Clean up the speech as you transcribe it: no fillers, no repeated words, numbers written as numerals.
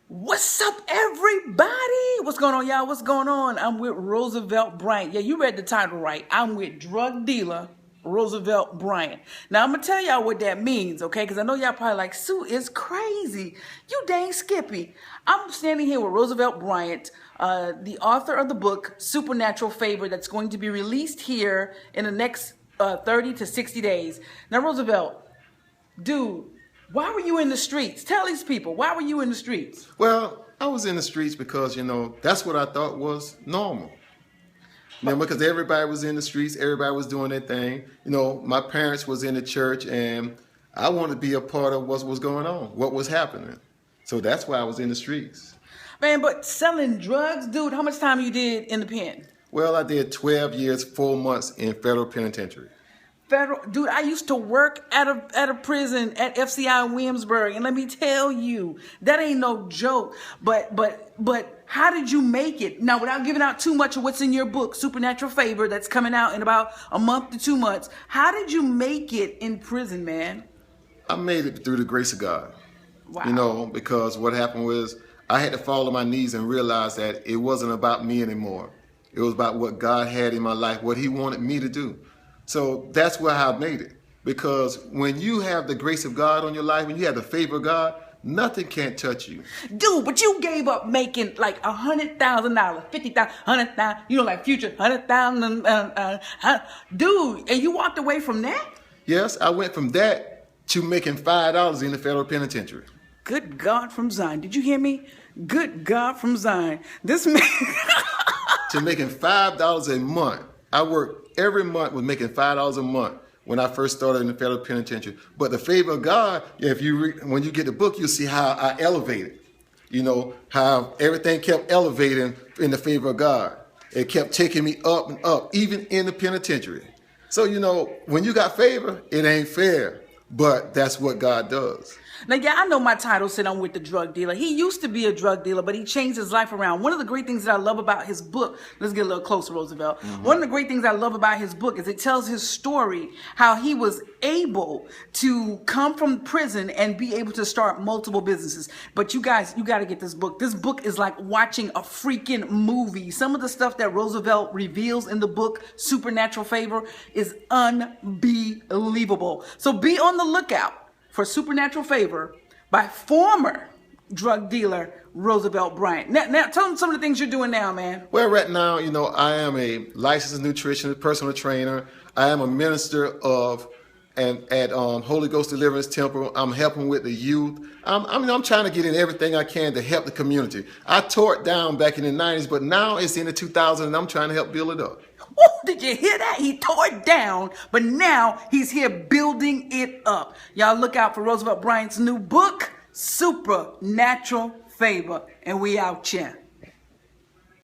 What's up, everybody? What's going on, y'all? What's going on? I'm with Roosevelt Bryant. Yeah, you read the title right. I'm with drug dealer Roosevelt Bryant. Now, I'm going to tell y'all what that means, okay? Because I know y'all probably like, Sue is crazy. You dang Skippy. I'm standing here with Roosevelt Bryant, the author of the book, Supernatural Favor, that's going to be released here in the next 30 to 60 days. Now, Roosevelt, dude, why were you in the streets? Tell these people, why were you in the streets? Well, I was in the streets because, that's what I thought was normal. Because everybody was in the streets, everybody was doing their thing. My parents was in the church, and I wanted to be a part of what was going on, what was happening. So that's why I was in the streets. Man, but selling drugs, dude, how much time you did in the pen? Well, I did 12 years, 4 months in federal penitentiary. Dude, I used to work at a prison at FCI Williamsburg, and let me tell you, that ain't no joke. But how did you make it? Now, without giving out too much of what's in your book, Supernatural Favor, that's coming out in about a month to 2 months, how did you make it in prison, man? I made it through the grace of God. Wow. Because what happened was I had to fall on my knees and realize that it wasn't about me anymore. It was about what God had in my life, what He wanted me to do. So that's where I made it. Because when you have the grace of God on your life, when you have the favor of God, nothing can touch you. Dude, but you gave up making like $100,000, $50,000, $100,000, like Future, $100,000, dude, and you walked away from that? Yes, I went from that to making $5 in the federal penitentiary. Good God from Zion. Did you hear me? Good God from Zion. This man... To making $5 a month. I worked every month with making $5 a month when I first started in the federal penitentiary. But the favor of God, if you when you get the book, you'll see how I elevated. How everything kept elevating in the favor of God. It kept taking me up and up, even in the penitentiary. So, when you got favor, it ain't fair. But that's what God does. Now, yeah, I know my title said I'm with the drug dealer. He used to be a drug dealer, but he changed his life around. One of the great things that I love about his book, let's get a little closer, Roosevelt. One of the great things I love about his book is it tells his story, how he was able to come from prison and be able to start multiple businesses. But you guys, you got to get this book. This book is like watching a freaking movie. Some of the stuff that Roosevelt reveals in the book, Supernatural Favor, is unbelievable. So be on the lookout for Supernatural Favor by former drug dealer Roosevelt Bryant. Now, tell them some of the things you're doing now, man. Well, right now, I am a licensed nutritionist, personal trainer. I am a minister at Holy Ghost Deliverance Temple. I'm helping with the youth. I'm trying to get in everything I can to help the community. I tore it down back in the 90s, but now it's in the 2000s, and I'm trying to help build it up. Woo, did you hear that? He tore it down, but now he's here building it up. Y'all look out for Roosevelt Bryant's new book, Supernatural Favor, and we out here.